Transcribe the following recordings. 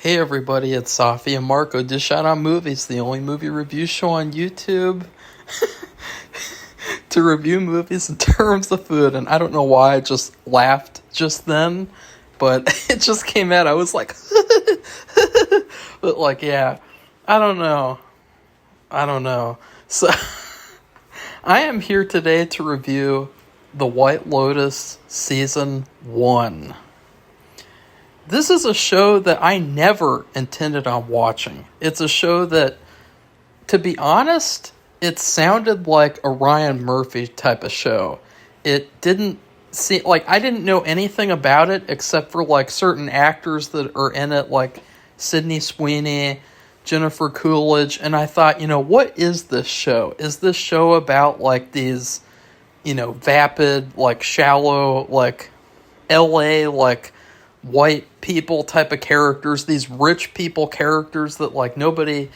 Hey everybody, it's Safi and Marco. Dish Out on Movies, the only movie review show on YouTube to review movies in terms of food. And I don't know why I just laughed just then, but it just came out. I was like, but like, yeah, I don't know. So I am here today to review The White Lotus Season 1. This is a show that I never intended on watching. It's a show that, to be honest, it sounded like a Ryan Murphy type of show. It didn't seem like I didn't know anything about it except for like certain actors that are in it, like Sydney Sweeney, Jennifer Coolidge, and I thought, what is this show? Is this show about like these, vapid, like shallow, like LA, like white people type of characters, these rich people characters that like nobody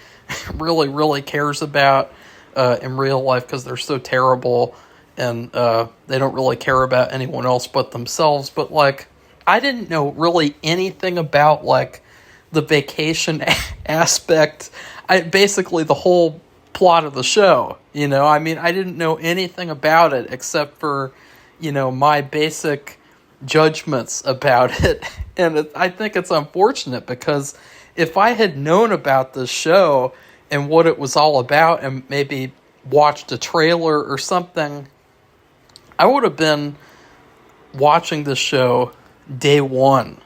really cares about in real life because they're so terrible and they don't really care about anyone else but themselves. But like I didn't know really anything about like the vacation aspect. Basically the whole plot of the show, I didn't know anything about it except for my basic judgments about it. And I think it's unfortunate because if I had known about this show and what it was all about and maybe watched a trailer or something, I would have been watching this show day one.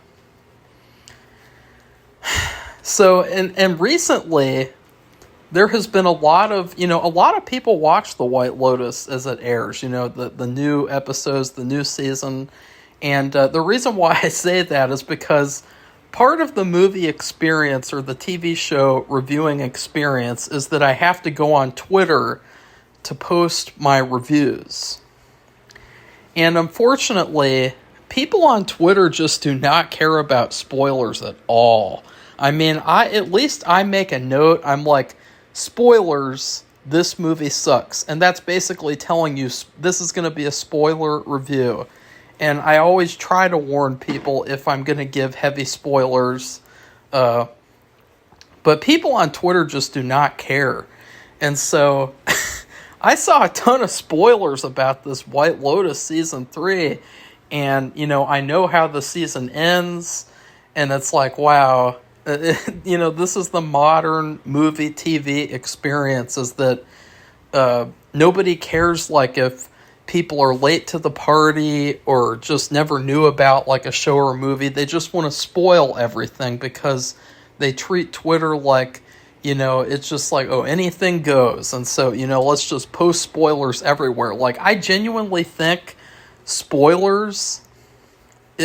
So, and recently there has been a lot of people watch The White Lotus as it airs, the new episodes, the new season. And the reason why I say that is because part of the movie experience or the TV show reviewing experience is that I have to go on Twitter to post my reviews. And unfortunately, people on Twitter just do not care about spoilers at all. I mean, at least I make a note. I'm like, spoilers, this movie sucks. And that's basically telling you this is going to be a spoiler review. And I always try to warn people if I'm going to give heavy spoilers. But people on Twitter just do not care. And so I saw a ton of spoilers about this White Lotus Season 3. And, I know how the season ends. And it's like, wow, this is the modern movie TV experience, is that nobody cares like if people are late to the party or just never knew about like a show or a movie. They just want to spoil everything because they treat Twitter like, it's just like, oh, anything goes. And so, let's just post spoilers everywhere. Like, I genuinely think spoilers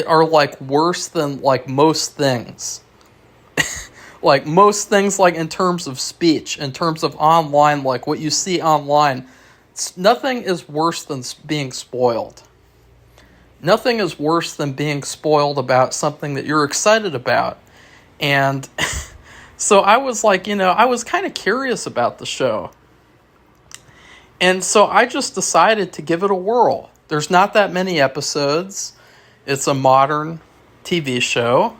are like worse than like most things. Like most things, like in terms of speech, in terms of online, like what you see online, nothing is worse than being spoiled. Nothing is worse than being spoiled about something that you're excited about. And so I was like, I was kind of curious about the show. And so I just decided to give it a whirl. There's not that many episodes. It's a modern TV show.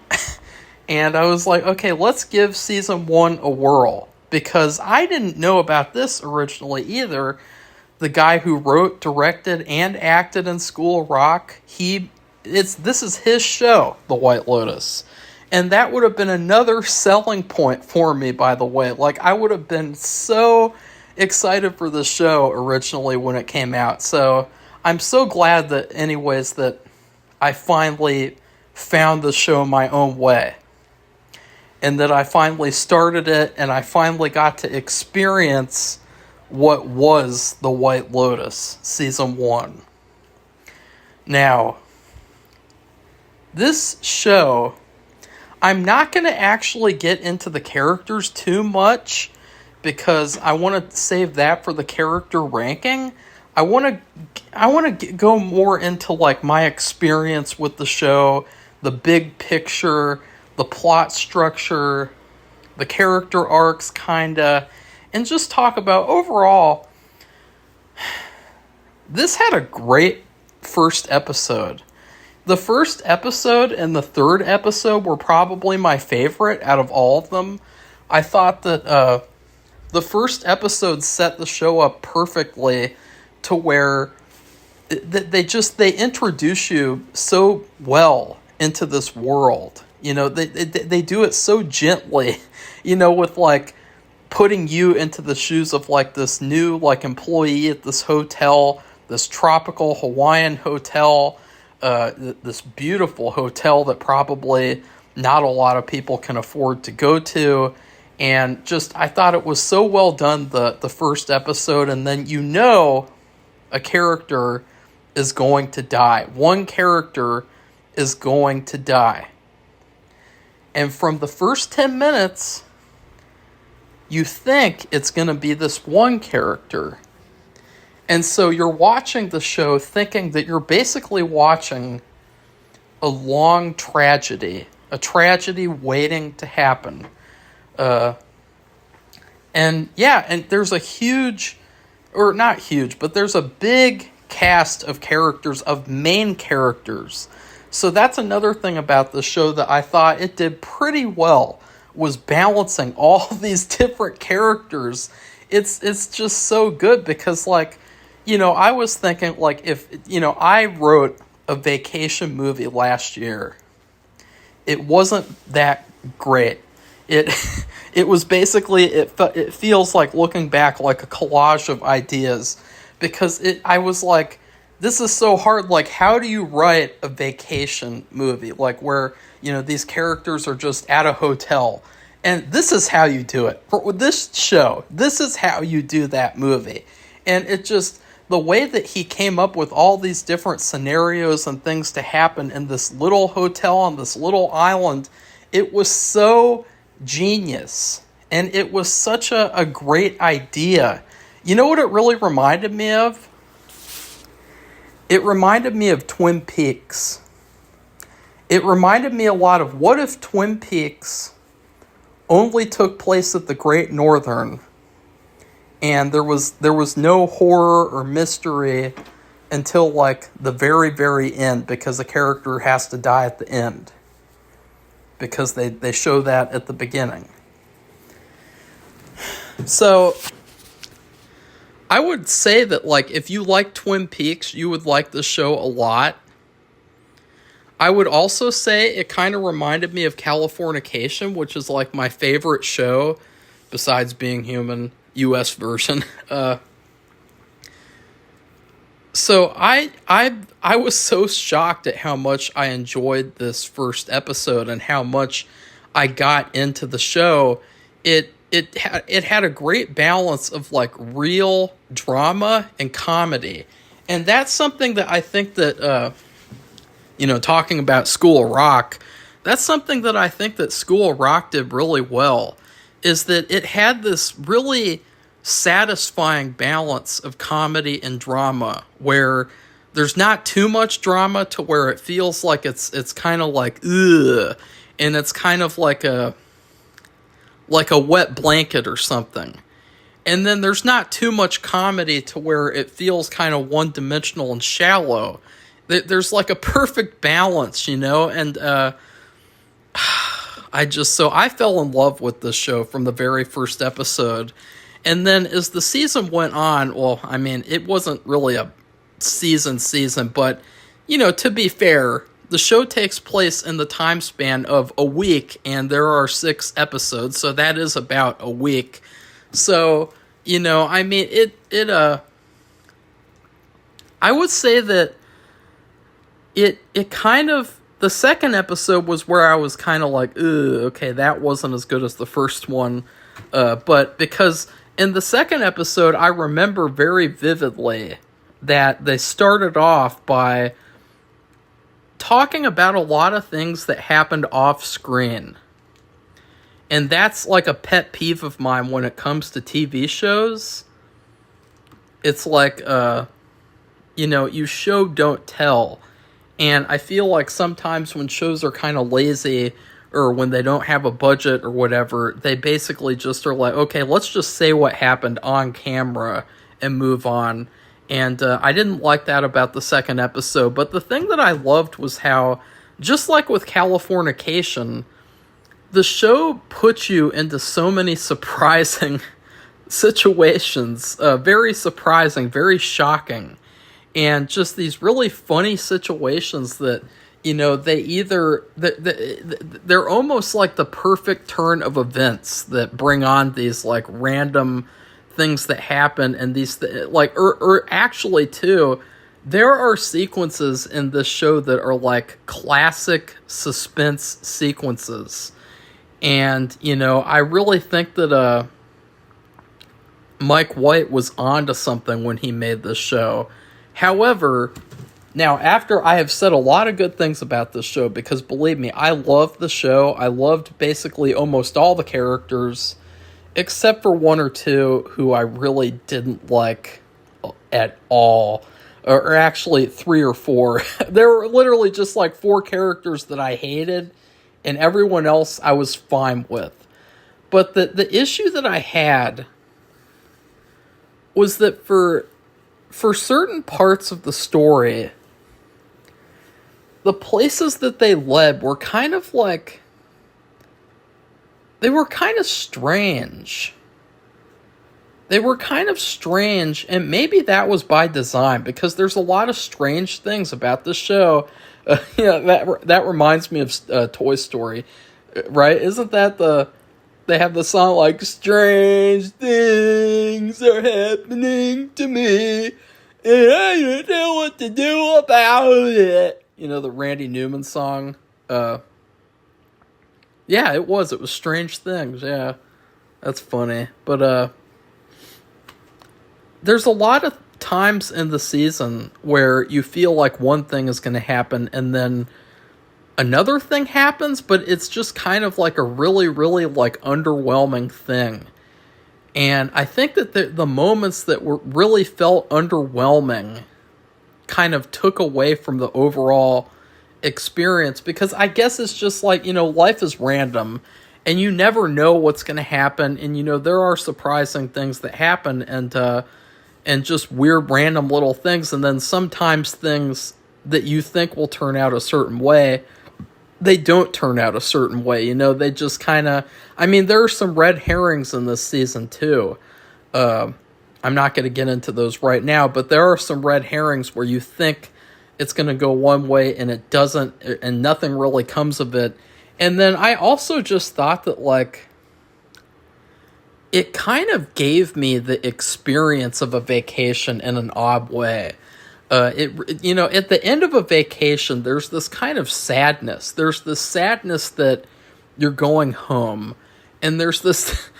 And I was like, okay, let's give season 1 a whirl. Because I didn't know about this originally either. The guy who wrote, directed, and acted in School of Rock, this is his show, The White Lotus. And that would have been another selling point for me, by the way. Like, I would have been so excited for the show originally when it came out. So I'm so glad that, anyways, that I finally found the show my own way. And that I finally started it, and I finally got to experience what was The White Lotus Season 1. Now, this show, I'm not going to actually get into the characters too much because I want to save that for the character ranking. I want to go more into like my experience with the show, the big picture, the plot structure, the character arcs, kinda, and just talk about overall. This had a great first episode. The first episode and the third episode were probably my favorite out of all of them. I thought that the first episode set the show up perfectly to where they introduce you so well into this world. They do it so gently, with like putting you into the shoes of like this new like employee at this hotel, this tropical Hawaiian hotel, this beautiful hotel that probably not a lot of people can afford to go to. And just, I thought it was so well done, the first episode, and then a character is going to die. One character is going to die. And from the first 10 minutes, you think it's going to be this one character. And so you're watching the show thinking that you're basically watching a long tragedy, a tragedy waiting to happen. And there's a huge, or not huge, but there's a big cast of characters, of main characters. So that's another thing about the show that I thought it did pretty well, was balancing all these different characters. It's just so good because, like, I was thinking, like, if, I wrote a vacation movie last year, it wasn't that great. It was basically, it feels like, looking back, like a collage of ideas, because I was like, this is so hard. Like, how do you write a vacation movie, like, where these characters are just at a hotel, and this is how you do it for this show. This is how you do that movie. And it just, the way that he came up with all these different scenarios and things to happen in this little hotel on this little island, it was so genius, and it was such a great idea. You know what it really reminded me of? It reminded me of Twin Peaks. It reminded me a lot of, what if Twin Peaks only took place at the Great Northern, and there was no horror or mystery until like the very, very end, because the character has to die at the end, because they show that at the beginning. So I would say that, like, if you like Twin Peaks, you would like this show a lot. I would also say it kind of reminded me of Californication, which is like my favorite show besides Being Human, US version. So I was so shocked at how much I enjoyed this first episode and how much I got into the show. It had a great balance of like real drama and comedy. And that's something that I think that, talking about School of Rock, that's something that I think that School of Rock did really well, is that it had this really satisfying balance of comedy and drama, where there's not too much drama to where it feels like it's kind of like, ugh, and it's kind of like a wet blanket or something. And then there's not too much comedy to where it feels kind of one-dimensional and shallow. There's like a perfect balance, and I fell in love with this show from the very first episode. And then as the season went on, well, I mean, it wasn't really a season, but, to be fair, the show takes place in the time span of a week, and there are 6 episodes, so that is about a week. So, I mean, I would say that it kind of, the second episode was where I was kind of like, ugh, okay, that wasn't as good as the first one, but because in the second episode, I remember very vividly that they started off by talking about a lot of things that happened off screen. And that's like a pet peeve of mine when it comes to TV shows. It's like, you show, don't tell. And I feel like sometimes when shows are kind of lazy, or when they don't have a budget or whatever, they basically just are like, okay, let's just say what happened on camera and move on. And I didn't like that about the second episode. But the thing that I loved was how, just like with Californication, the show puts you into so many surprising situations. Very surprising, very shocking. And just these really funny situations that, they either... They're almost like the perfect turn of events that bring on these, like, random things that happen, and these or actually too, there are sequences in this show that are like classic suspense sequences, and I really think that Mike White was onto something when he made this show. However, now after I have said a lot of good things about this show, because believe me, I loved the show. I loved basically almost all the characters, except for one or two who I really didn't like at all. Or actually 3 or 4. There were literally just like 4 characters that I hated, and everyone else I was fine with. But the issue that I had was that for certain parts of the story, the places that they led were kind of like... They were kind of strange. And maybe that was by design, because there's a lot of strange things about this show. That reminds me of Toy Story, right? Isn't that they have the song like, strange things are happening to me, and I don't know what to do about it. The Randy Newman song. Yeah, it was Strange Things, yeah. That's funny. But, there's a lot of times in the season where you feel like one thing is going to happen, and then another thing happens, but it's just kind of like a really, really, like, underwhelming thing. And I think that the moments that really felt underwhelming kind of took away from the overall experience, because I guess it's just like, life is random, and you never know what's going to happen, and there are surprising things that happen, and just weird random little things, and then sometimes things that you think will turn out a certain way, they don't turn out a certain way. They just kind of... there are some red herrings in this season too. I'm not going to get into those right now, but there are some red herrings where you think it's going to go one way, and it doesn't, and nothing really comes of it. And then I also just thought that, like, it kind of gave me the experience of a vacation in an odd way. At the end of a vacation, there's this kind of sadness. There's this sadness that you're going home, and there's this,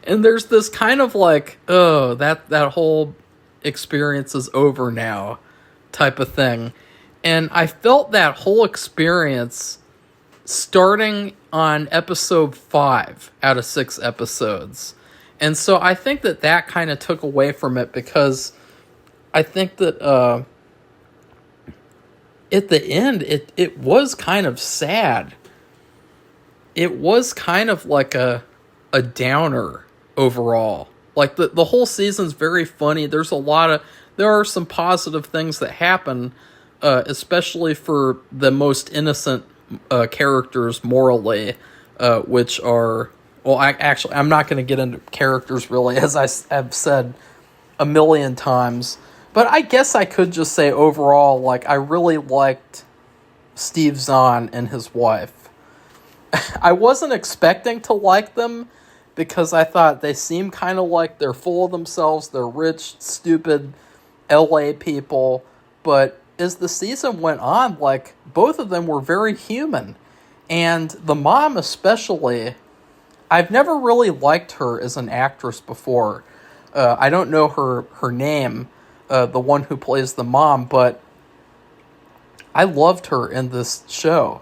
and there's this kind of like, oh, that whole experience is over now, type of thing. And I felt that whole experience starting on episode 5 out of 6 episodes. And so I think that kind of took away from it, because I think that at the end, it was kind of sad. It was kind of like a downer overall. Like the whole season's very funny. There are some positive things that happen, especially for the most innocent characters morally, which are... Well, I'm not going to get into characters really, as I have said a million times. But I guess I could just say overall, like, I really liked Steve Zahn and his wife. I wasn't expecting to like them, because I thought they seem kind of like they're full of themselves. They're rich, stupid LA people. But as the season went on, like, both of them were very human. And the mom especially, I've never really liked her as an actress before. I don't know her name, the one who plays the mom, but I loved her in this show.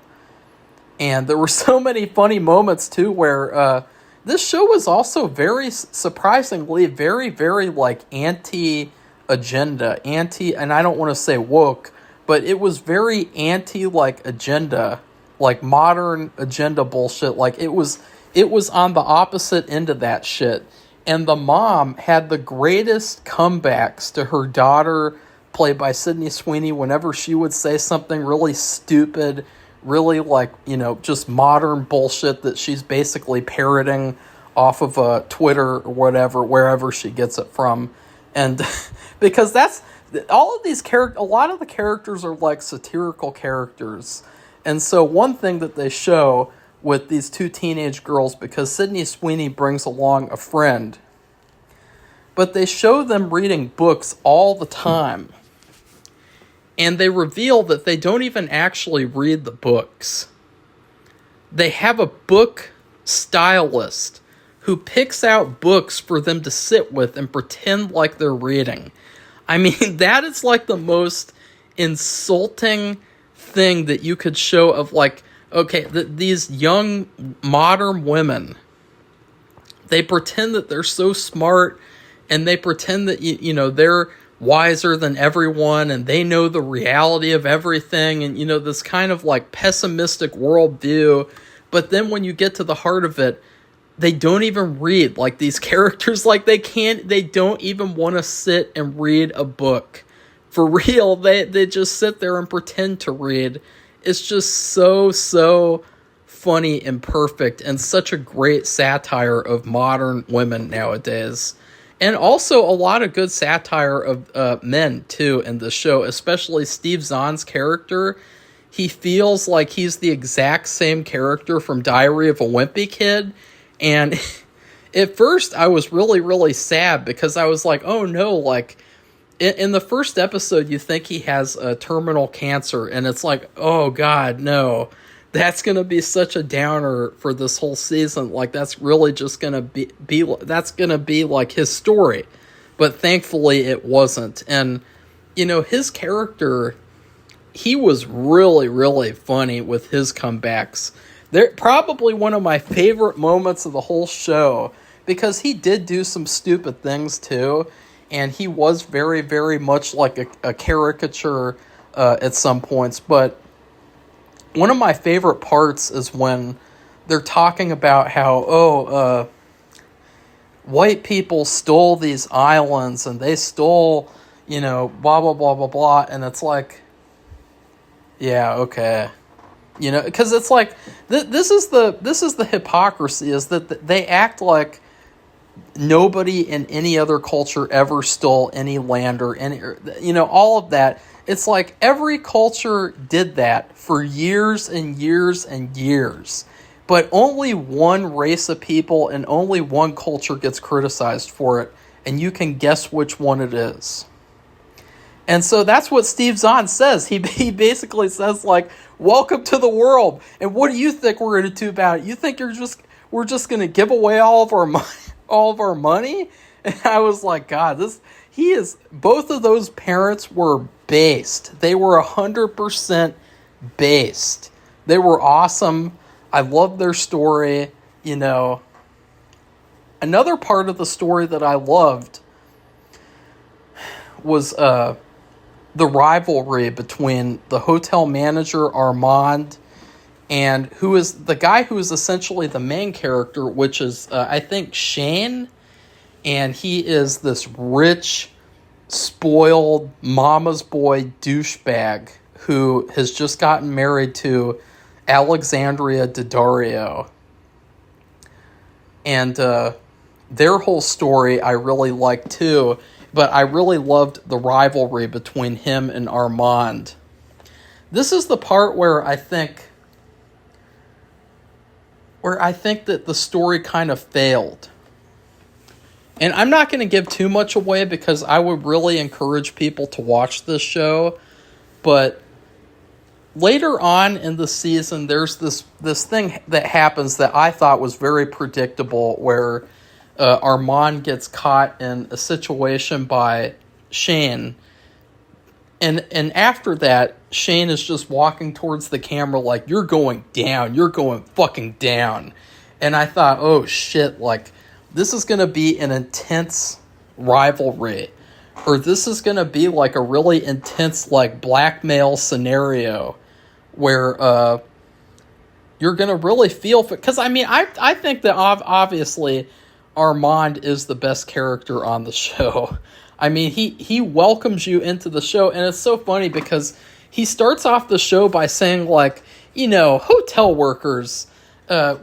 And there were so many funny moments, too, where this show was also very, surprisingly, very, very, like, anti-agenda. And I don't want to say woke, but it was very anti, like, agenda, like, modern agenda bullshit. Like, it was on the opposite end of that shit. And the mom had the greatest comebacks to her daughter, played by Sydney Sweeney, whenever she would say something really stupid, really like, just modern bullshit that she's basically parroting off of Twitter or whatever, wherever she gets it from. And because that's all of these characters, a lot of the characters are like satirical characters. And so one thing that they show with these two teenage girls, because Sydney Sweeney brings along a friend, but they show them reading books all the time. And they reveal that they don't even actually read the books. They have a book stylist who picks out books for them to sit with and pretend like they're reading. I mean, that is like the most insulting thing that you could show of like, okay, these young modern women, they pretend that they're so smart and they pretend that, they're wiser than everyone and they know the reality of everything and, this kind of like pessimistic worldview. But then when you get to the heart of it, they don't even read. Like these characters, like they don't even want to sit and read a book. For real, they just sit there and pretend to read. It's just so funny and perfect and such a great satire of modern women nowadays. And also a lot of good satire of men, too, in the show, especially Steve Zahn's character. He feels like he's the exact same character from Diary of a Wimpy Kid. And at first I was really, really sad because I was like, oh no, like in the first episode, you think he has terminal cancer. And it's like, oh God, no, that's going to be such a downer for this whole season. Like that's really just going to be that's going to be like his story. But thankfully it wasn't. And, his character, he was really, really funny with his comebacks. They're probably one of my favorite moments of the whole show because he did do some stupid things too. And he was very, very much like a caricature at some points. But one of my favorite parts is when they're talking about how, white people stole these islands and they stole, blah, blah, blah, blah, blah. And it's like, yeah, okay. Because it's like, this is the hypocrisy, is that they act like nobody in any other culture ever stole any land or any, all of that. It's like every culture did that for years and years and years. But only one race of people and only one culture gets criticized for it. And you can guess which one it is. And so that's what Steve Zahn says. He basically says, like, welcome to the world. And what do you think we're going to do about it? You think we're just going to give away all of our money? And I was like, God, both of those parents were based. They were 100% based. They were awesome. I loved their story. Another part of the story that I loved was the rivalry between the hotel manager Armand and who is the guy who is essentially the main character, which is I think Shane, and he is this rich, spoiled mama's boy douchebag who has just gotten married to Alexandria Daddario. And their whole story I really liked too, but I really loved the rivalry between him and Armand. This is the part where I think that the story kind of failed. And I'm not going to give too much away because I would really encourage people to watch this show. But later on in the season, there's this thing that happens that I thought was very predictable, where Armand gets caught in a situation by Shane. And after that, Shane is just walking towards the camera like, you're going down. You're going fucking down. And I thought, oh shit, like, this is going to be an intense rivalry. Or this is going to be like a really intense, like, blackmail scenario where you're going to really feel... Because, I mean, I think that obviously Armand is the best character on the show. I mean, he welcomes you into the show, and it's so funny because he starts off the show by saying, like, hotel workers,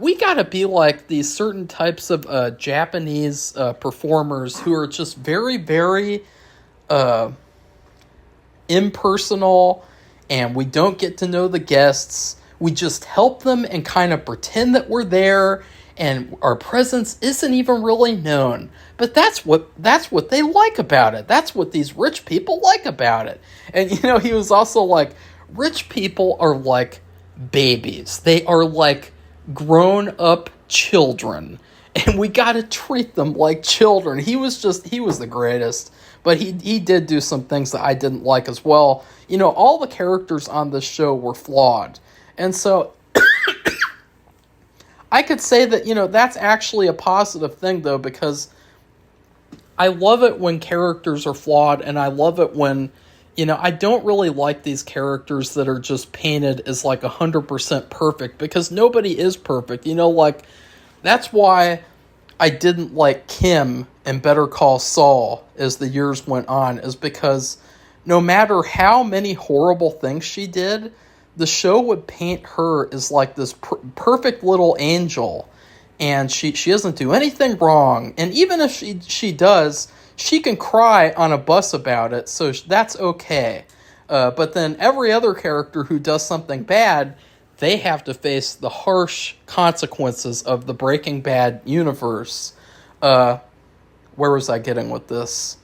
we gotta be like these certain types of Japanese performers who are just very, very impersonal, and we don't get to know the guests. We just help them and kind of pretend that we're there, and our presence isn't even really known. But that's what they like about it. That's what these rich people like about it. And he was also like, rich people are like babies. They are like grown up children, and we got to treat them like children. He was the greatest. But he did do some things that I didn't like as well. All the characters on this show were flawed. And so I could say that, that's actually a positive thing, though, because I love it when characters are flawed, and I love it when, I don't really like these characters that are just painted as like 100% perfect, because nobody is perfect. Like, that's why I didn't like Kim in Better Call Saul as the years went on, is because no matter how many horrible things she did, the show would paint her as like this perfect little angel, and she doesn't do anything wrong. And even if she does, she can cry on a bus about it, so that's okay. But then every other character who does something bad, they have to face the harsh consequences of the Breaking Bad universe. Where was I getting with this?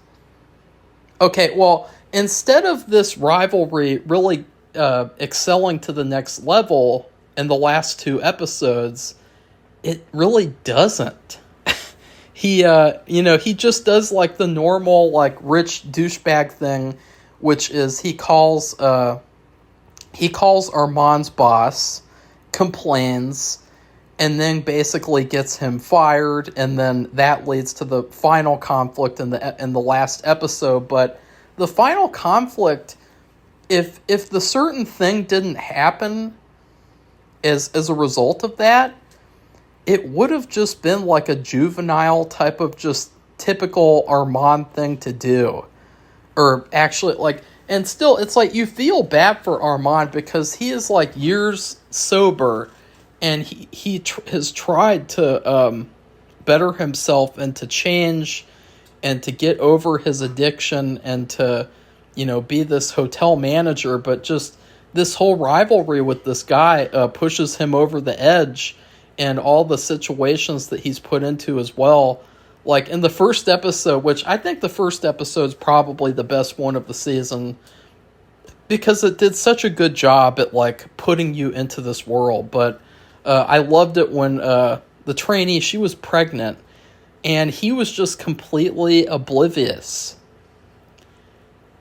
Okay, well, instead of this rivalry really excelling to the next level in the last 2 episodes, it really doesn't. He just does like the normal, like, rich douchebag thing, which is he calls Armand's boss, complains, and then basically gets him fired, and then that leads to the final conflict in the last episode. But the final conflict, if the certain thing didn't happen as a result of that, it would have just been like a juvenile type of just typical Armand thing to do. Or actually, like, and still, it's like you feel bad for Armand because he is like years sober, and he has tried to better himself and to change and to get over his addiction and to, be this hotel manager. But just this whole rivalry with this guy pushes him over the edge, and all the situations that he's put into as well. Like in the first episode, which I think the first episode is probably the best one of the season, because it did such a good job at like putting you into this world. But I loved it when the trainee, she was pregnant, and he was just completely oblivious.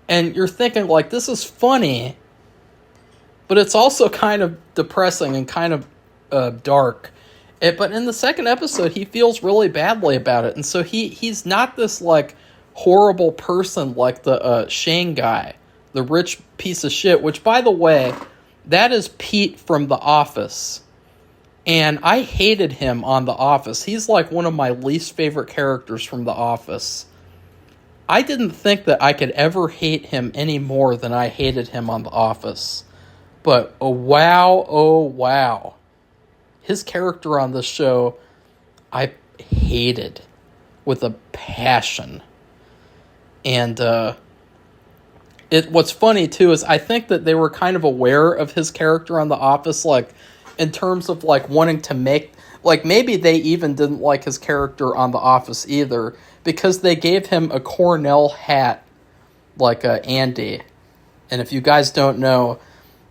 And you're thinking, like, this is funny, but it's also kind of depressing and kind of dark. But in the second episode, he feels really badly about it. And so he's not this, like, horrible person like the Shane guy, the rich piece of shit, which, by the way, that is Pete from The Office. And I hated him on The Office. He's, like, one of my least favorite characters from The Office. I didn't think that I could ever hate him any more than I hated him on The Office. But, oh wow. His character on this show, I hated with a passion. And what's funny, too, is I think that they were kind of aware of his character on The Office, like, in terms of, like, wanting to make... Like, maybe they even didn't like his character on The Office either, because they gave him a Cornell hat, like Andy. And if you guys don't know,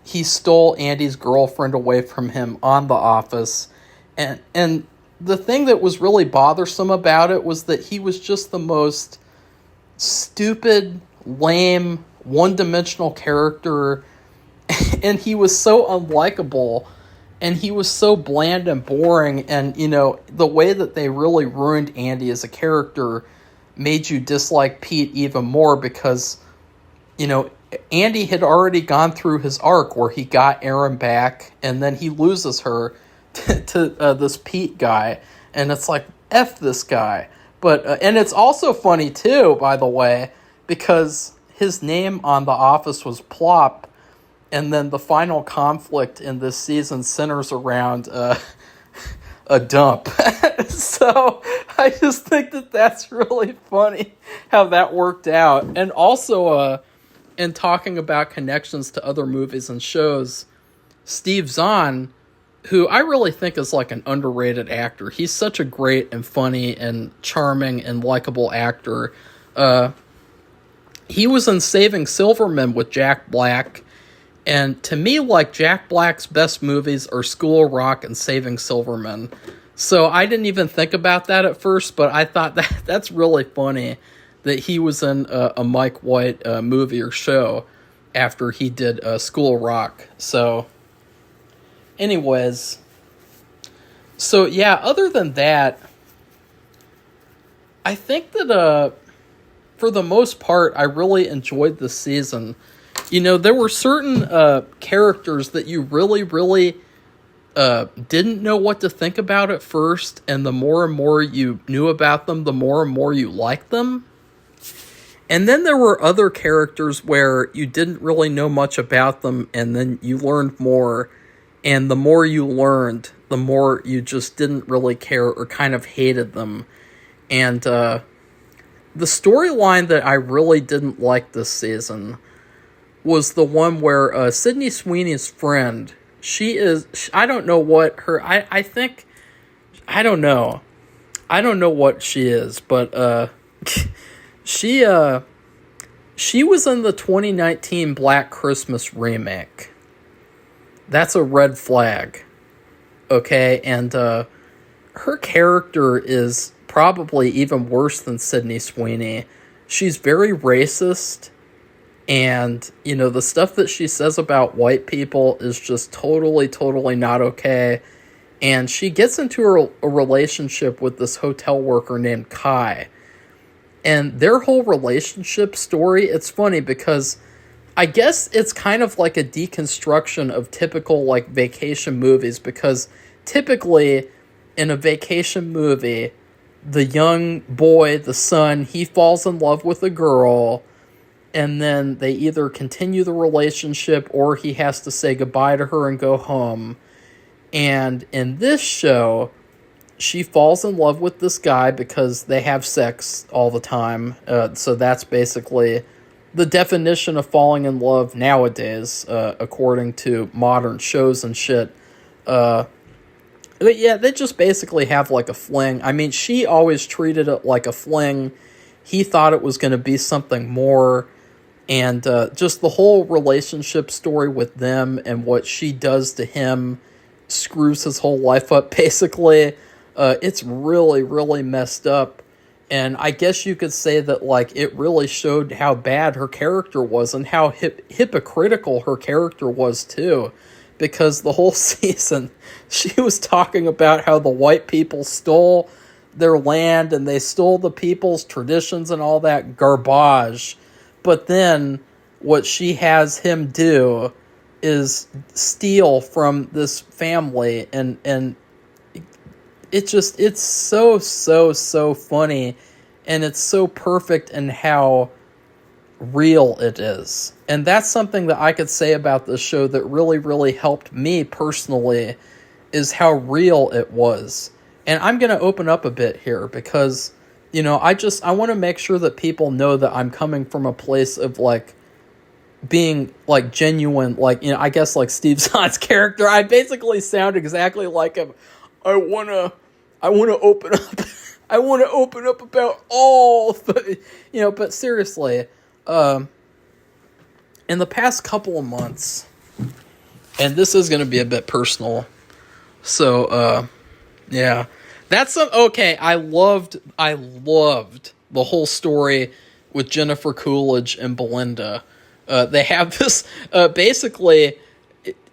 he stole Andy's girlfriend away from him on The Office. And the thing that was really bothersome about it was that he was just the most stupid, lame, one-dimensional character. And he was so unlikable. And he was so bland and boring. And, the way that they really ruined Andy as a character made you dislike Pete even more because, Andy had already gone through his arc where he got Erin back, and then he loses her to this Pete guy. And it's like, F this guy. But and it's also funny too, by the way, because his name on The Office was Plop, and then the final conflict in this season centers around a dump. So I just think that that's really funny how that worked out. And also, in talking about connections to other movies and shows, Steve Zahn, who I really think is like an underrated actor. He's such a great and funny and charming and likable actor. He was in Saving Silverman with Jack Black. And to me, like, Jack Black's best movies are School of Rock and Saving Silverman. So I didn't even think about that at first, but I thought that's really funny that he was in a Mike White movie or show after he did School of Rock. So, anyways, so yeah, other than that, I think that for the most part, I really enjoyed this season. You know, there were certain characters that you really, really didn't know what to think about at first, and the more and more you knew about them, the more and more you liked them. And then there were other characters where you didn't really know much about them, and then you learned more, and the more you learned, the more you just didn't really care or kind of hated them. And the storyline that I really didn't like this season was the one where Sydney Sweeney's friend, I don't know what her, I think, I don't know what she is, but she was in the 2019 Black Christmas remake. That's a red flag, okay? And her character is probably even worse than Sydney Sweeney. She's very racist. And, you know, the stuff that she says about white people is just totally, totally not okay. And she gets into a relationship with this hotel worker named Kai. And their whole relationship story, it's funny because I guess it's kind of like a deconstruction of typical, like, vacation movies. Because typically, in a vacation movie, the young boy, the son, he falls in love with a girl, and then they either continue the relationship or he has to say goodbye to her and go home. And in this show, she falls in love with this guy because they have sex all the time. So that's basically the definition of falling in love nowadays, according to modern shows and shit. But yeah, they just basically have like a fling. I mean, she always treated it like a fling. He thought it was going to be something more. And just the whole relationship story with them and what she does to him screws his whole life up, basically. It's really, really messed up. And I guess you could say that, like, it really showed how bad her character was and how hypocritical her character was, too. Because the whole season, she was talking about how the white people stole their land and they stole the people's traditions and all that garbage. But then what she has him do is steal from this family, and it's so funny, and it's so perfect in how real it is. And that's something that I could say about this show that really, really helped me personally, is how real it was. And I'm going to open up a bit here because, you know, I want to make sure that people know that I'm coming from a place of, like, being, like, genuine, like, you know, I guess, like, Steve Zahn's character. I basically sound exactly like him. I want to open up. I want to open up about all the, you know, but seriously, in the past couple of months, and this is going to be a bit personal, so, yeah, that's okay. I loved the whole story with Jennifer Coolidge and Belinda. They have this, basically,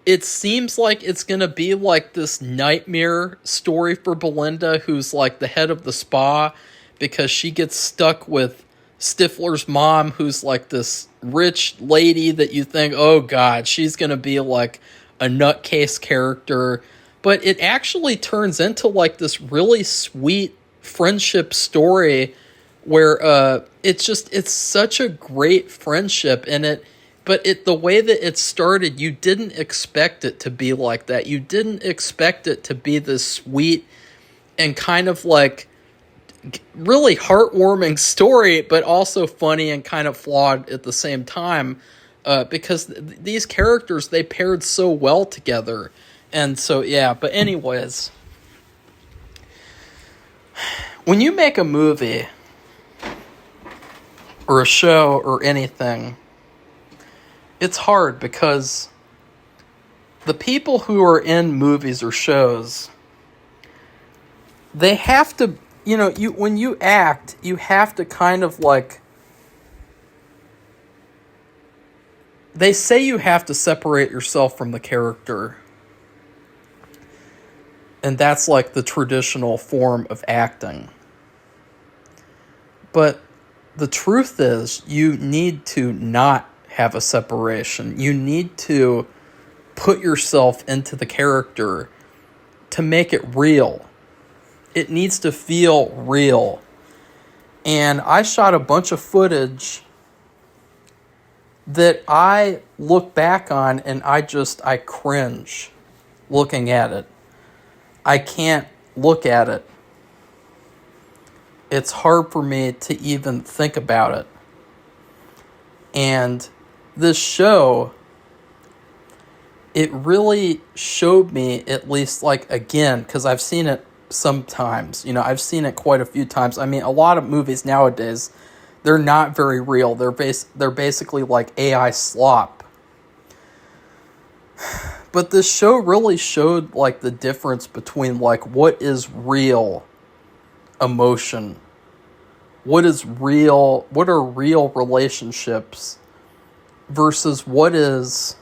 it seems like it's going to be like this nightmare story for Belinda, who's like the head of the spa, because she gets stuck with Stifler's mom, who's like this rich lady that you think, oh God, she's going to be like a nutcase character. But it actually turns into like this really sweet friendship story where it's such a great friendship, and the way that it started, you didn't expect it to be like that. You didn't expect it to be this sweet and kind of like really heartwarming story, but also funny and kind of flawed at the same time, because these characters, they paired so well together. And so, yeah, but anyways, when you make a movie or a show or anything, it's hard because the people who are in movies or shows, they have to, when you act, you have to kind of like, they say you have to separate yourself from the character. And that's like the traditional form of acting. But the truth is, you need to not have a separation. You need to put yourself into the character to make it real. It needs to feel real. And I shot a bunch of footage that I look back on and I cringe looking at it. I can't look at it. It's hard for me to even think about it. And this show, it really showed me, at least like again, because I've seen it sometimes, I've seen it quite a few times. I mean, a lot of movies nowadays, they're not very real. They're basically like AI slop. But this show really showed like the difference between like what is real emotion, what are real relationships versus what is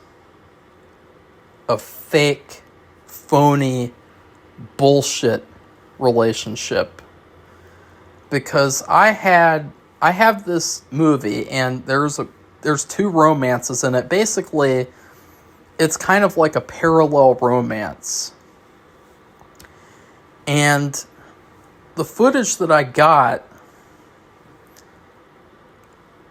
a fake, phony, bullshit relationship. Because I have this movie and there's two romances in it. Basically, it's kind of like a parallel romance. And the footage that I got,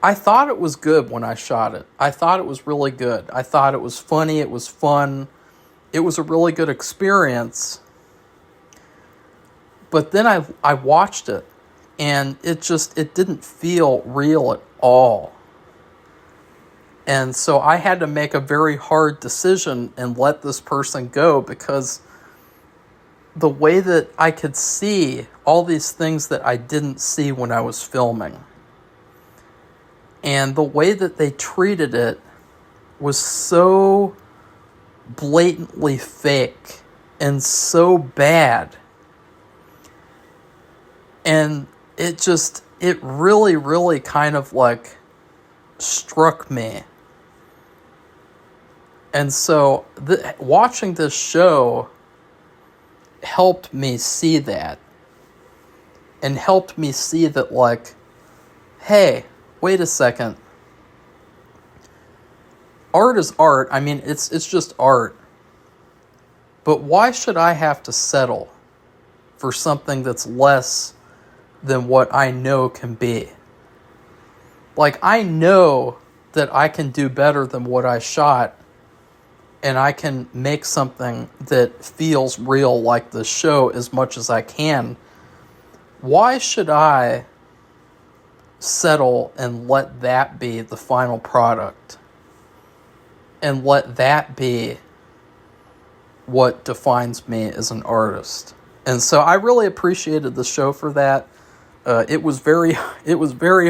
I thought it was good when I shot it. I thought it was really good. I thought it was funny. It was fun. It was a really good experience. But then I watched it, and it didn't feel real at all. And so I had to make a very hard decision and let this person go, because the way that I could see all these things that I didn't see when I was filming, and the way that they treated it was so blatantly fake and so bad. And it really, really kind of like struck me. And so watching this show helped me see that. And helped me see that, like, hey, wait a second. Art is art. I mean, it's just art. But why should I have to settle for something that's less than what I know can be? Like, I know that I can do better than what I shot, and I can make something that feels real like this show as much as I can. Why should I settle and let that be the final product? And let that be what defines me as an artist? And so I really appreciated the show for that. It was very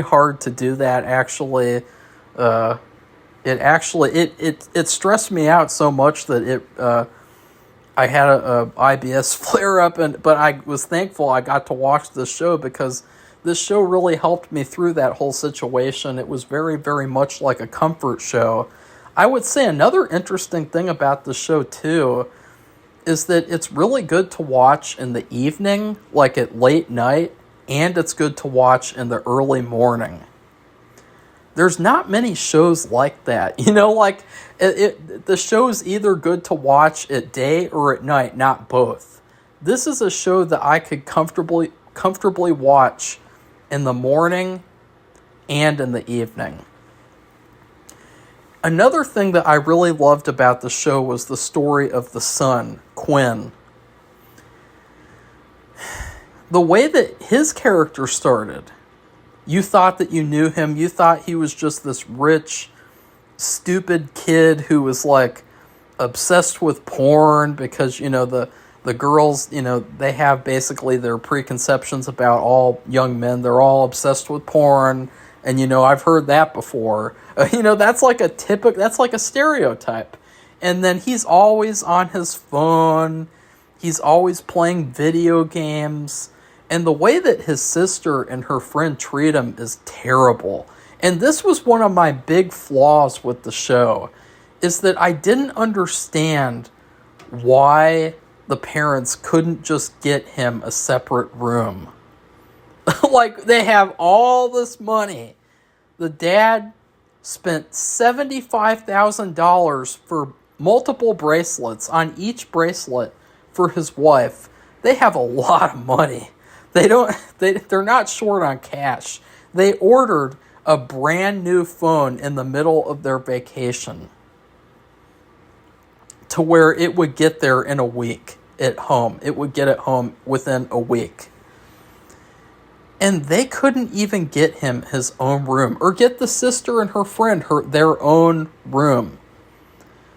hard to do that, actually. It stressed me out so much that I had a IBS flare up, but I was thankful I got to watch this show, because this show really helped me through that whole situation. It was very, very much like a comfort show. I would say another interesting thing about the show too is that it's really good to watch in the evening, like at late night, and it's good to watch in the early morning. There's not many shows like that. Like the show's either good to watch at day or at night, not both. This is a show that I could comfortably comfortably watch in the morning and in the evening. Another thing that I really loved about the show was the story of the son, Quinn. The way that his character started, you thought that you knew him. You thought he was just this rich, stupid kid who was like obsessed with porn because, the girls, they have basically their preconceptions about all young men. They're all obsessed with porn. And, I've heard that before. That's like that's like a stereotype. And then he's always on his phone. He's always playing video games. And the way that his sister and her friend treat him is terrible. And this was one of my big flaws with the show, is that I didn't understand why the parents couldn't just get him a separate room. Like, they have all this money. The dad spent $75,000 for multiple bracelets, on each bracelet for his wife. They have a lot of money. They're not short on cash. They ordered a brand new phone in the middle of their vacation to where it would get there in a week at home. It would get it home within a week. And they couldn't even get him his own room, or get the sister and her friend their own room.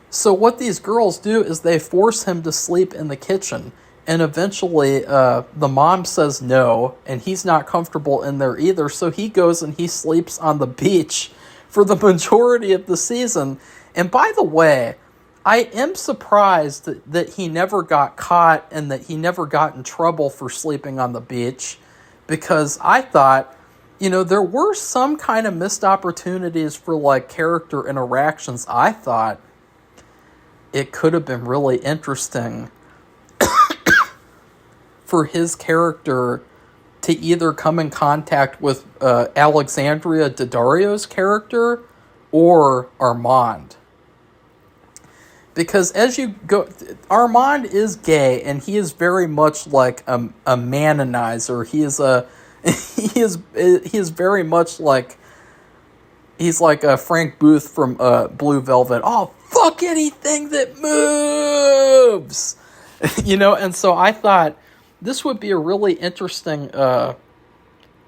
So what these girls do is they force him to sleep in the kitchen. And eventually the mom says no, and he's not comfortable in there either. So he goes and he sleeps on the beach for the majority of the season. And by the way, I am surprised that he never got caught and that he never got in trouble for sleeping on the beach. Because I thought, there were some kind of missed opportunities for like character interactions. I thought it could have been really interesting for his character to either come in contact with Alexandria Daddario's character or Armand. Because as you go, Armand is gay, and he is very much like a manonizer. He is very much like, he's like a Frank Booth from Blue Velvet. Oh, fuck anything that moves, And so I thought this would be a really interesting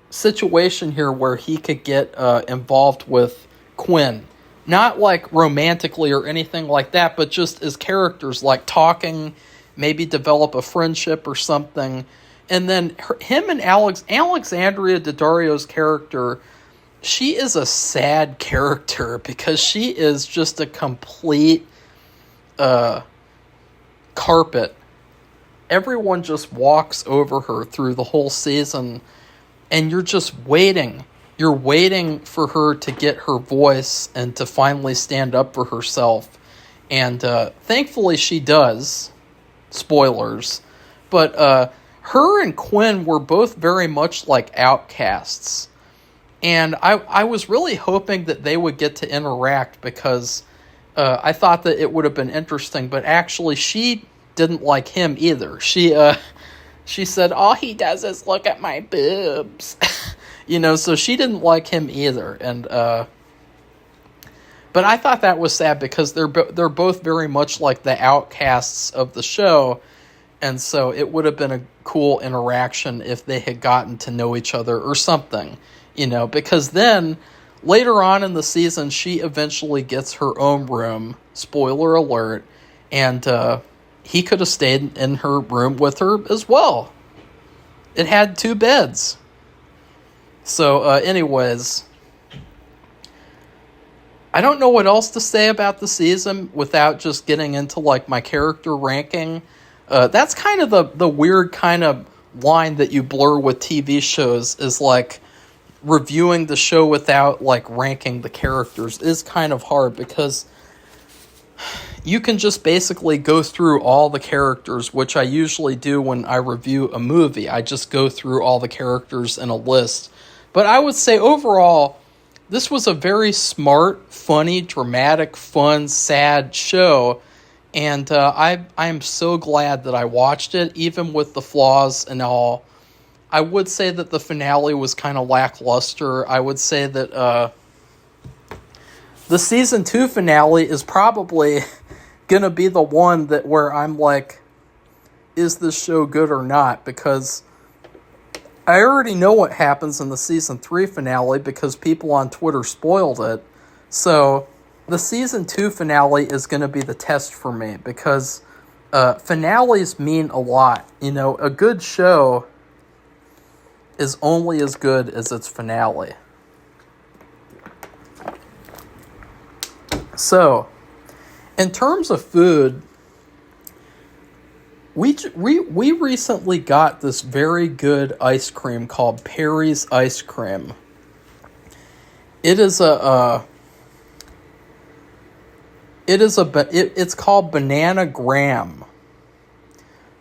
situation here where he could get involved with Quinn. Not like romantically or anything like that, but just as characters, like talking, maybe develop a friendship or something. And then him and Alexandria Daddario's character, she is a sad character because she is just a complete carpet. Everyone just walks over her through the whole season, and you're just waiting. You're waiting for her to get her voice and to finally stand up for herself. And thankfully she does. Spoilers. But her and Quinn were both very much like outcasts. And I was really hoping that they would get to interact because I thought that it would have been interesting. But actually she didn't like him either. She said, all he does is look at my boobs. So she didn't like him either, and but I thought that was sad because they're both very much like the outcasts of the show, and so it would have been a cool interaction if they had gotten to know each other or something, because then later on in the season she eventually gets her own room, spoiler alert, and he could have stayed in her room with her as well. It had 2 beds. So, anyways, I don't know what else to say about the season without just getting into, like, my character ranking. That's kind of the weird kind of line that you blur with TV shows is, like, reviewing the show without, like, ranking the characters is kind of hard because you can just basically go through all the characters, which I usually do when I review a movie. I just go through all the characters in a list. But I would say overall, this was a very smart, funny, dramatic, fun, sad show. And I am so glad that I watched it, even with the flaws and all. I would say that the finale was kind of lackluster. I would say that the season 2 finale is probably gonna be the one that where I'm like, is this show good or not? Because I already know what happens in the season 3 finale because people on Twitter spoiled it. So the season 2 finale is going to be the test for me because finales mean a lot. You know, a good show is only as good as its finale. So, in terms of food, we recently got this very good ice cream called Perry's Ice Cream. It is it's called Banana Graham.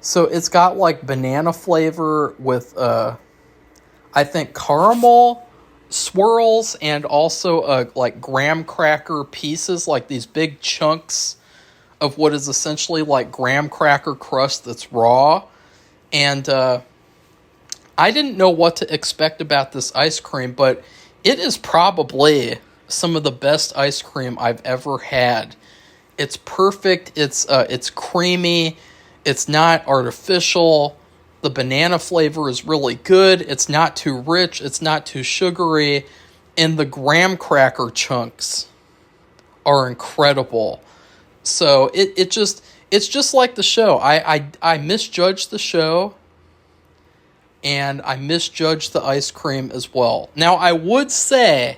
So it's got like banana flavor with I think caramel swirls and also like graham cracker pieces, like these big chunks of what is essentially like graham cracker crust that's raw. And I didn't know what to expect about this ice cream, but it is probably some of the best ice cream I've ever had. It's perfect. It's creamy. It's not artificial. The banana flavor is really good. It's not too rich. It's not too sugary. And the graham cracker chunks are incredible. So it's just like the show. I misjudged the show, and I misjudged the ice cream as well. Now, I would say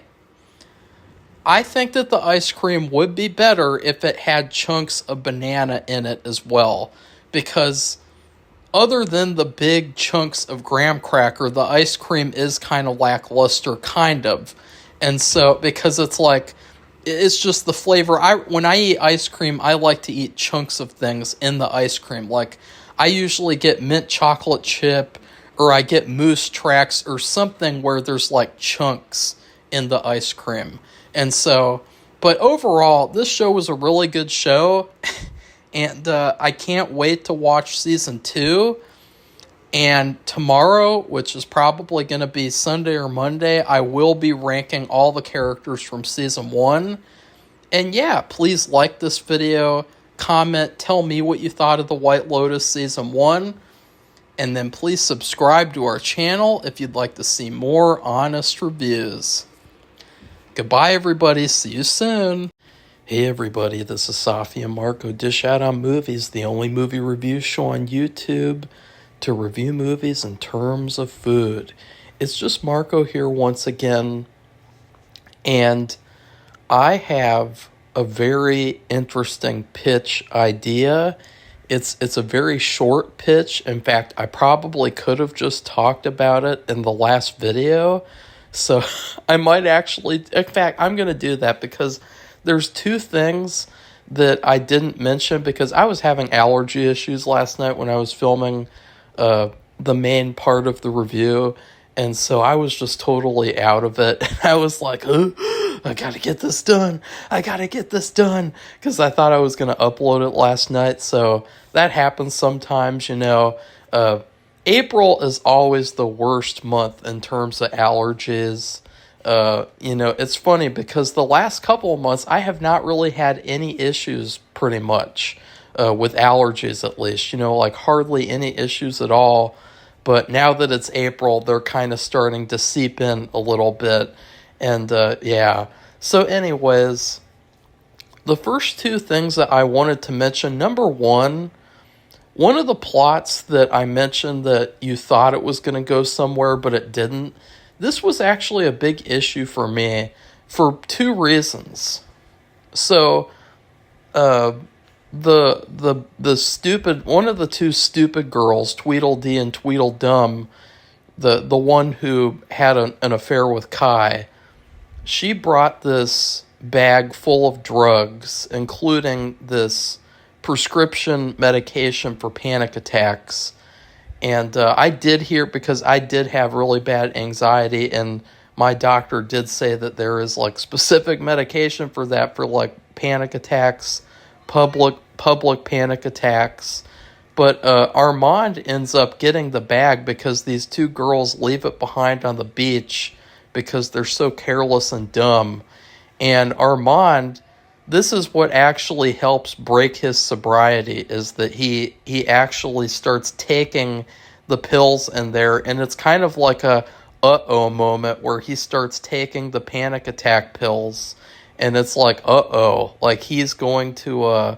I think that the ice cream would be better if it had chunks of banana in it as well. Because other than the big chunks of graham cracker, the ice cream is kind of lackluster, kind of. And so, because it's like, it's just the flavor. When I eat ice cream, I like to eat chunks of things in the ice cream. Like, I usually get mint chocolate chip, or I get Moose Tracks, or something where there's like chunks in the ice cream. And so, but overall, this show was a really good show, and I can't wait to watch season 2. And tomorrow, which is probably going to be Sunday or Monday, I will be ranking all the characters from season 1. And yeah, please like this video, comment, tell me what you thought of The White Lotus season 1. And then please subscribe to our channel if you'd like to see more honest reviews. Goodbye, everybody. See you soon. Hey, everybody. This is Safi and Marco Dish Out on Movies, the only movie review show on YouTube to review movies in terms of food. It's just Marco here once again, and I have a very interesting pitch idea. It's a very short pitch. In fact, I probably could have just talked about it in the last video. So I might actually, in fact, I'm going to do that because there's 2 things that I didn't mention because I was having allergy issues last night when I was filming the main part of the review. And so I was just totally out of it. I was like, oh, I got to get this done. I got to get this done because I thought I was going to upload it last night. So that happens sometimes, you know. April is always the worst month in terms of allergies. You know, it's funny because the last couple of months, I have not really had any issues pretty much with allergies, at least, you know, like hardly any issues at all. But now that it's April, they're kind of starting to seep in a little bit. And yeah. So anyways, the first 2 things that I wanted to mention, number one of the plots that I mentioned that you thought it was going to go somewhere, but it didn't, this was actually a big issue for me for 2 reasons. So, the stupid, one of the 2 stupid girls, Tweedledee and Tweedledum, the one who had an affair with Kai, she brought this bag full of drugs, including this prescription medication for panic attacks. And I did hear, because I did have really bad anxiety, and my doctor did say that there is like specific medication for that, for like panic attacks, public panic attacks, But Armand ends up getting the bag because these two girls leave it behind on the beach because they're so careless and dumb. And Armand, this is what actually helps break his sobriety, is that he actually starts taking the pills in there, and it's kind of like a uh-oh moment where he starts taking the panic attack pills, and it's like, uh-oh, like he's going to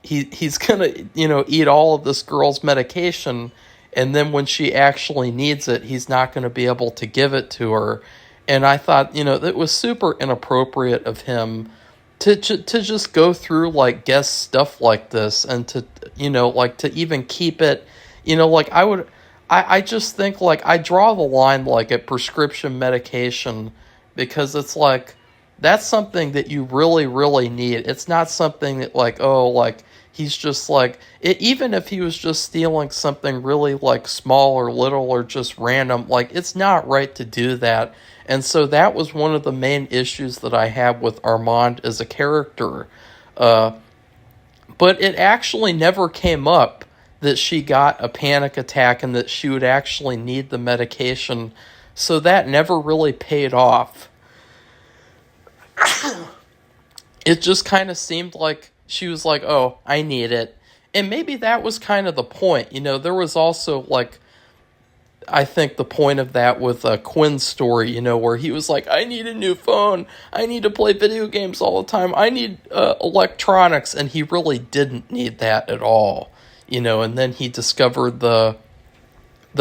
he's gonna, eat all of this girl's medication, and then when she actually needs it, he's not going to be able to give it to her. And I thought, it was super inappropriate of him to just go through like guest stuff like this, and to like to even keep it, like I just think, like, I draw the line like at prescription medication, because it's like that's something that you really, really need. It's not something that, like, oh, like he's just like even if he was just stealing something really like small or little or just random, like it's not right to do that. And so that was one of the main issues that I have with Armand as a character. But it actually never came up that she got a panic attack and that she would actually need the medication. So that never really paid off. It just kind of seemed like she was like, oh, I need it. And maybe that was kind of the point. There was also, like, I think the point of that with Quinn's story, where he was like, I need a new phone. I need to play video games all the time. I need electronics. And he really didn't need that at all. And then he discovered the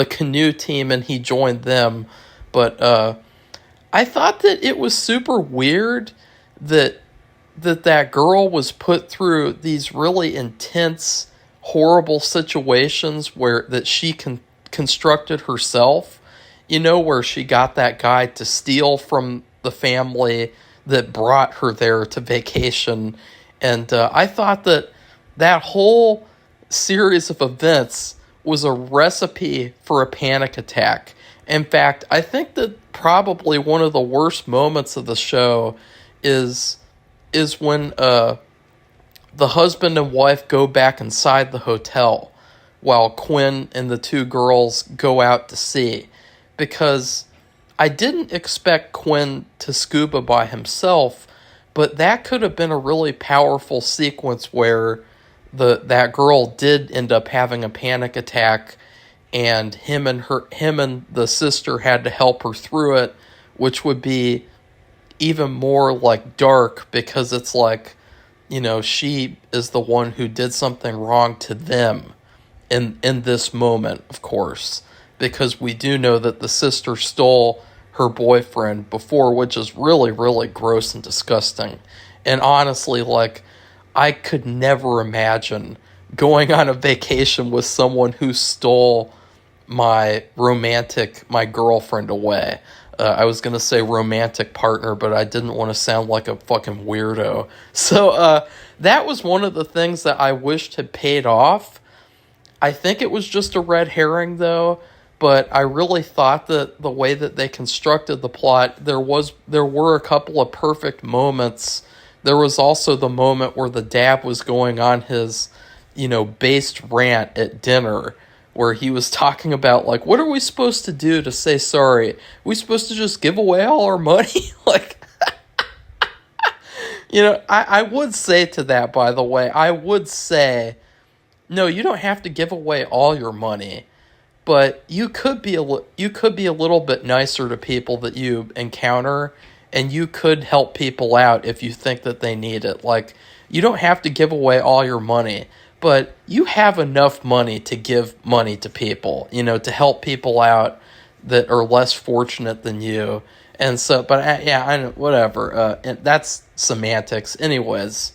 canoe team and he joined them. But I thought that it was super weird that girl was put through these really intense, horrible situations that she constructed herself, where she got that guy to steal from the family that brought her there to vacation. And I thought that whole series of events was a recipe for a panic attack. In fact, I think that probably one of the worst moments of the show is when the husband and wife go back inside the hotel while Quinn and the two girls go out to sea. Because I didn't expect Quinn to scuba by himself, but that could have been a really powerful sequence where that girl did end up having a panic attack, and him and the sister had to help her through it, which would be even more like dark, because it's like, she is the one who did something wrong to them in this moment, of course, because we do know that the sister stole her boyfriend before, which is really, really gross and disgusting. And honestly, like, I could never imagine going on a vacation with someone who stole my girlfriend away. I was going to say romantic partner, but I didn't want to sound like a fucking weirdo. So that was one of the things that I wished had paid off. I think it was just a red herring, though, but I really thought that the way that they constructed the plot, there were a couple of perfect moments. There was also the moment where the dad was going on his, based rant at dinner, where he was talking about, like, what are we supposed to do to say sorry? Are we supposed to just give away all our money? Like, I would say to that, by the way, I would say, no, you don't have to give away all your money, but you could be a little bit nicer to people that you encounter, and you could help people out if you think that they need it. Like, you don't have to give away all your money, but you have enough money to give money to people, to help people out that are less fortunate than you. And so, but I know, whatever. And that's semantics. Anyways,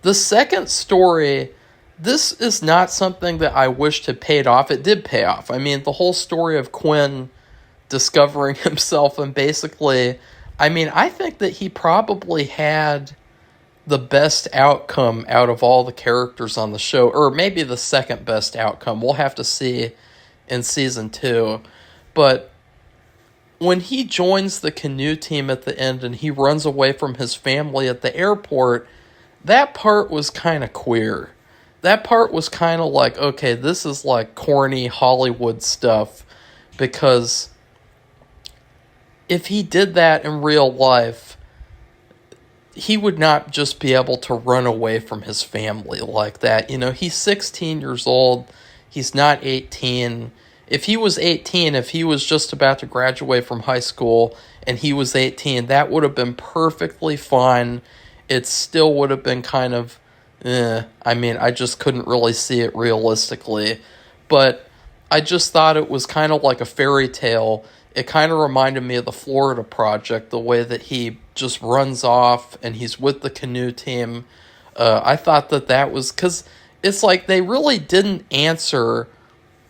the second story, this is not something that I wished had paid off. It did pay off. I mean, the whole story of Quinn discovering himself, and basically, I mean, I think that he probably had the best outcome out of all the characters on the show, or maybe the second best outcome. We'll have to see in season 2. But when he joins the canoe team at the end and he runs away from his family at the airport, that part was kind of queer. that part was kind of like, okay, this is like corny Hollywood stuff, because if he did that in real life, he would not just be able to run away from his family like that. You know, he's 16 years old. He's not 18. If he was 18, if he was just about to graduate from high school and he was 18, that would have been perfectly fine. It still would have been kind of, I mean, I just couldn't really see it realistically. But I just thought it was kind of like a fairy tale. It kind of reminded me of the Florida Project, the way that he just runs off and he's with the canoe team. I thought that was, because it's like they really didn't answer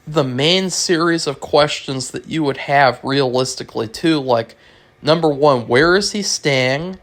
the main series of questions that you would have realistically too. Like, number one, where is he staying?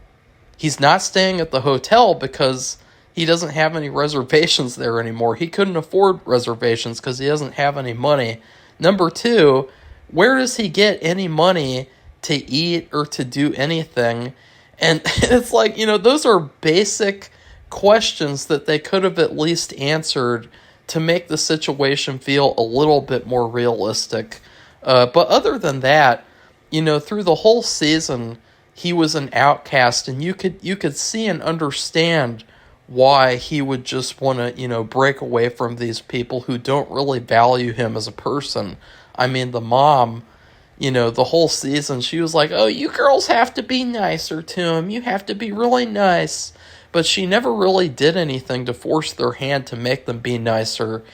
He's not staying at the hotel because he doesn't have any reservations there anymore. He couldn't afford reservations because he doesn't have any money. Number two, where does he get any money to eat or to do anything? And it's like, you know, those are basic questions that they could have at least answered to make the situation feel a little bit more realistic. But other than that, you know, through the whole season, he was an outcast, and you could see and understand why he would just want to, you know, break away from these people who don't really value him as a person. I mean, the mom, you know, the whole season, she was like, oh, you girls have to be nicer to him. You have to be really nice. But she never really did anything to force their hand to make them be nicer.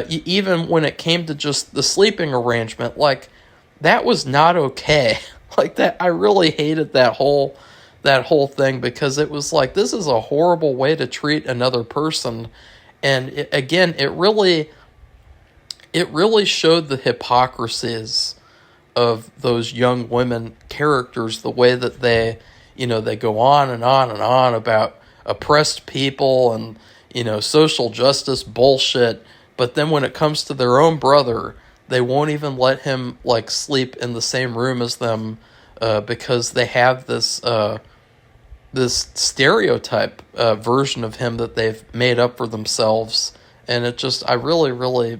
Even when it came to just the sleeping arrangement, like, that was not okay. Like, that, I really hated that whole thing, because it was like, this is a horrible way to treat another person. And it really showed the hypocrisies of those young women characters, the way that they, you know, they go on and on and on about oppressed people and, you know, social justice bullshit, but then when it comes to their own brother, they won't even let him, like, sleep in the same room as them, because they have this stereotype version of him that they've made up for themselves. And it just, I really, really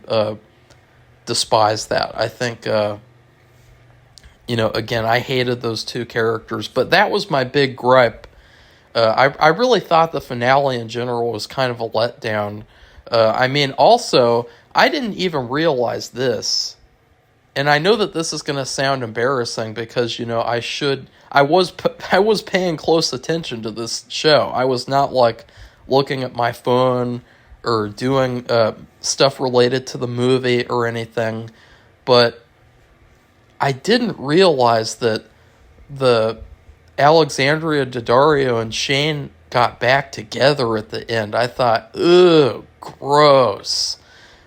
despise that. I think, you know, again, I hated those two characters, but that was my big gripe. I really thought the finale in general was kind of a letdown. I mean, also, I didn't even realize this, and I know that this is going to sound embarrassing because, you know, I was paying close attention to this show. I was not, like, looking at my phone or doing stuff related to the movie or anything, but I didn't realize that the Alexandria Daddario and Shane got back together at the end. I thought, ugh, gross.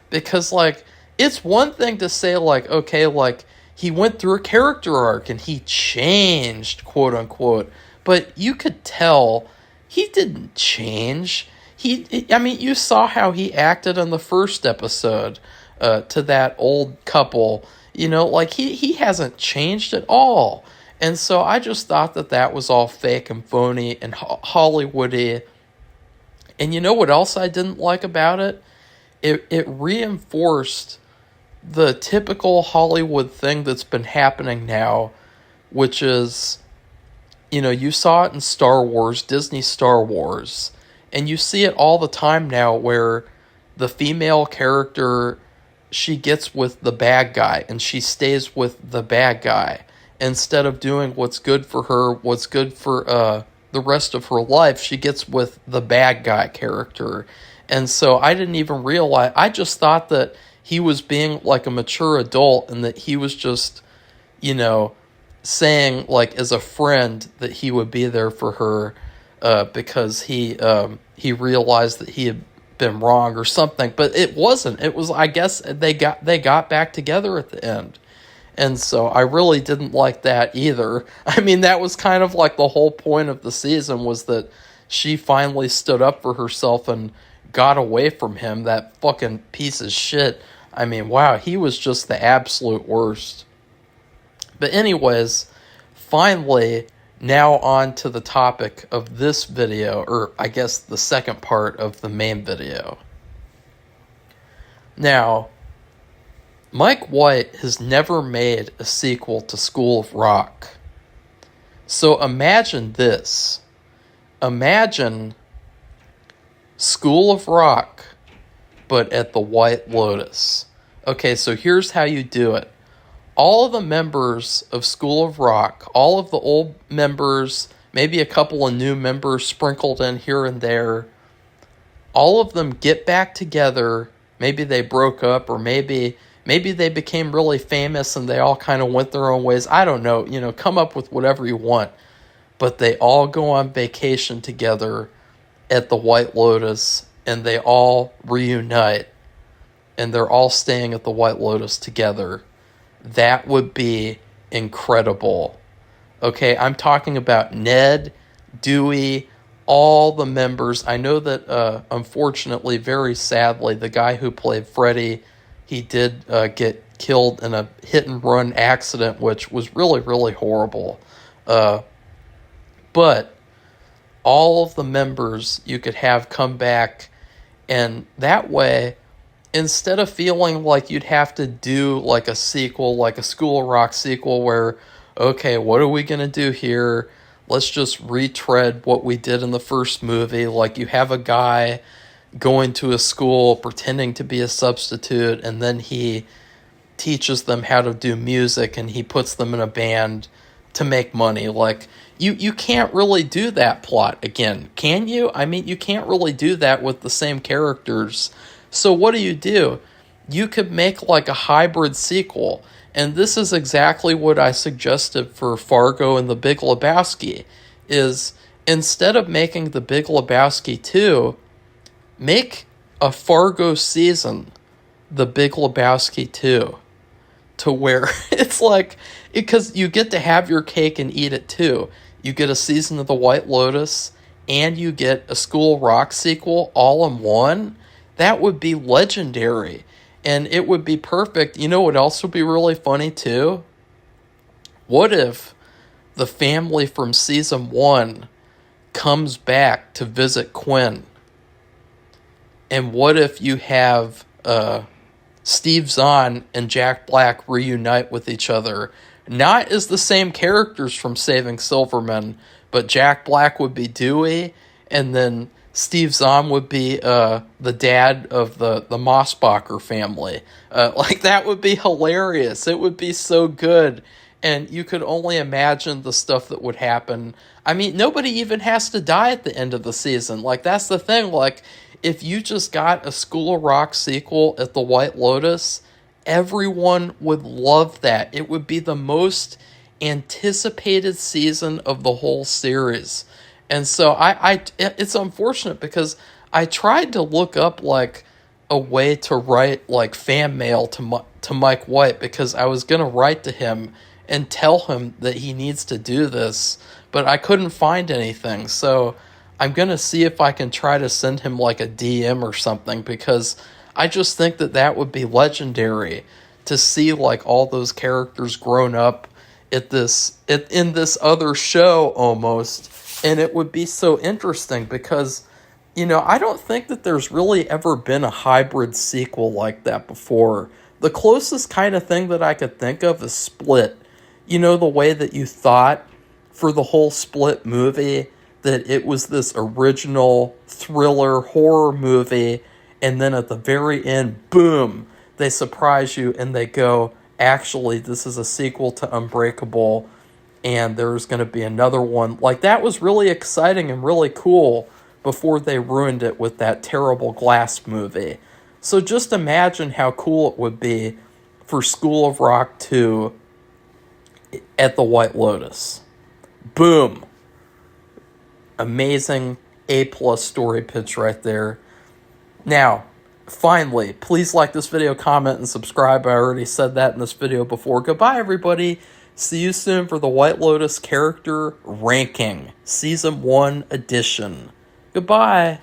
Because, like, it's one thing to say, like, okay, like, he went through a character arc and he changed, quote unquote, but you could tell he didn't change. I mean, you saw how he acted in the first episode to that old couple. You know, like, he hasn't changed at all. And so I just thought that was all fake and phony and Hollywoody. And you know what else I didn't like about it? It reinforced the typical Hollywood thing that's been happening now, which is, you know, you saw it in Star Wars, Disney Star Wars, and you see it all the time now where the female character, she gets with the bad guy and she stays with the bad guy. Instead of doing what's good for her, what's good for the rest of her life, she gets with the bad guy character. And so I didn't even realize, I just thought that he was being like a mature adult and that he was just, you know, saying, like, as a friend that he would be there for her because he realized that he had been wrong or something. But it wasn't. It was, I guess they got back together at the end. And so I really didn't like that either. I mean, that was kind of like the whole point of the season, was that she finally stood up for herself and got away from him, that fucking piece of shit. I mean, wow, he was just the absolute worst. But anyways, finally, now on to the topic of this video, or I guess the second part of the main video. Now, Mike White has never made a sequel to School of Rock. So imagine this. Imagine School of Rock, but at the White Lotus. Okay, so here's how you do it. All of the members of School of Rock, all of the old members, maybe a couple of new members sprinkled in here and there, all of them get back together. Maybe they broke up, or maybe they became really famous and they all kind of went their own ways. I don't know. Come up with whatever you want. But they all go on vacation together at the White Lotus, and they all reunite, and they're all staying at the White Lotus together. That would be incredible. Okay, I'm talking about Ned, Dewey, all the members. I know that, unfortunately, very sadly, the guy who played Freddy, he did get killed in a hit-and-run accident, which was really, really horrible. But all of the members you could have come back, and that way, instead of feeling like you'd have to do like a sequel, like a School of Rock sequel where, okay, what are we going to do here? Let's just retread what we did in the first movie. Like, you have a guy going to a school pretending to be a substitute, and then he teaches them how to do music, and he puts them in a band to make money. Like, you can't really do that plot again, can you? I mean, you can't really do that with the same characters. So what do? You could make like a hybrid sequel, and this is exactly what I suggested for Fargo and The Big Lebowski, is instead of making The Big Lebowski 2, make a Fargo season, The Big Lebowski 2, to where it's like, because you get to have your cake and eat it too. You get a season of The White Lotus, and you get a School of Rock sequel all in one. That would be legendary, and it would be perfect. You know what else would be really funny too? What if the family from season 1 comes back to visit Quinn? And what if you have Steve Zahn and Jack Black reunite with each other? Not as the same characters from Saving Silverman, but Jack Black would be Dewey, and then Steve Zahn would be the dad of the Mossbacher family. Like, that would be hilarious. It would be so good. And you could only imagine the stuff that would happen. I mean, nobody even has to die at the end of the season. Like, that's the thing. Like, if you just got a School of Rock sequel at the White Lotus, everyone would love that. It would be the most anticipated season of the whole series. And so it's unfortunate because I tried to look up like a way to write like fan mail to Mike White, because I was going to write to him and tell him that he needs to do this, but I couldn't find anything. So I'm going to see if I can try to send him like a DM or something, because I just think that would be legendary to see like all those characters grown up in this other show almost. And it would be so interesting because, I don't think that there's really ever been a hybrid sequel like that before. The closest kind of thing that I could think of is Split. The way that you thought for the whole Split movie that it was this original thriller horror movie, and then at the very end, boom, they surprise you and they go, actually, this is a sequel to Unbreakable, and there's going to be another one. Like, that was really exciting and really cool before they ruined it with that terrible Glass movie. So just imagine how cool it would be for School of Rock 2 at the White Lotus. Boom. Amazing A+ story pitch right there. Now, finally, please like this video, comment, and subscribe. I already said that in this video before. Goodbye, everybody. See you soon for the White Lotus character ranking, Season 1 edition. Goodbye.